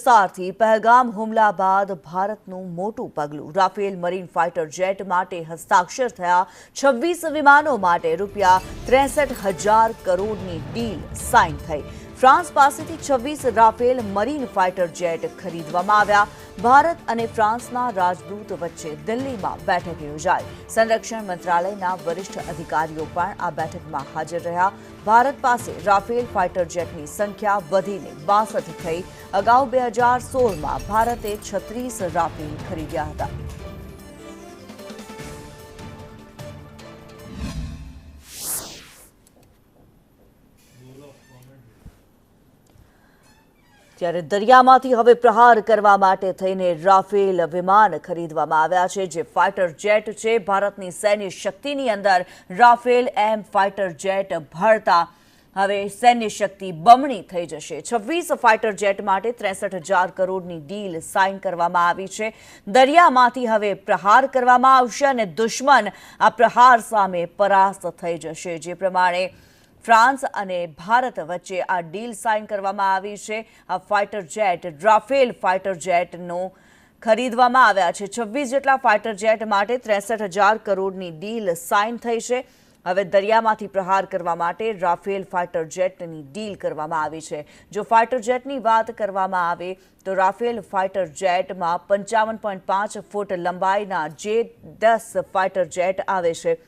વિસ્તારથી પહેલગામ હુમલા બાદ ભારતનું મોટું પગલું। રાફેલ મરીન ફાઇટર જેટ માટે હસ્તાક્ષર થયા। 26 વિમાનો માટે ₹63,000 કરોડની ડીલ સાઇન થઈ। ફ્રાન્સ પાસેથી 26 રાફેલ મરીન ફાઇટર જેટ ખરીદવામાં આવ્યા। ભારત અને ફ્રાન્સના રાજદૂત વચ્ચે દિલ્હીમાં બેઠક યોજાઈ। સંરક્ષણ મંત્રાલયના વરિષ્ઠ અધિકારીઓ પણ આ બેઠકમાં હાજર રહ્યા। ભારત પાસે રાફેલ ફાઇટર જેટની સંખ્યા વધીને 62 થઈ। અગાઉ 2016માં ભારતે 36 રાફેલ ખરીદ્યા હતા। ત્યારે દરિયામાંથી હવે પ્રહાર કરવા માટે થઈને રાફેલ વિમાન ખરીદવામાં આવ્યા છે, જે ફાઇટર જેટ છે। ભારતની સૈન્ય શક્તિની અંદર રાફેલ એમ ફાઇટર જેટ ભળતા હવે સૈન્ય શક્તિ બમણી થઈ જશે। 26 ફાઇટર જેટ માટે 63,000 કરોડની ડીલ સાઇન કરવામાં આવી છે। દરિયામાંથી હવે પ્રહાર કરવામાં આવશે અને દુશ્મન આ પ્રહાર સામે પરાસ્ત થઈ જશે। જે પ્રમાણે ફ્રાન્સ અને ભારત વચ્ચે આ ડીલ સાઇન કરવામાં આવી છે। આ ફાઇટર જેટ રાફેલ ફાઇટર જેટનો ખરીદવામાં આવ્યા છે। 26 જેટલા ફાઇટર જેટ માટે 63,000 કરોડની ડીલ સાઇન થઈ છે। હવે દરિયામાંથી પ્રહાર કરવા માટે રાફેલ ફાઇટર જેટની ડીલ કરવામાં આવી છે। જો ફાઇટર જેટની વાત કરવામાં આવે તો રાફેલ ફાઇટર જેટમાં 55.5 ફૂટ લંબાઈના J-10 ફાઇટર જેટ આવે છે।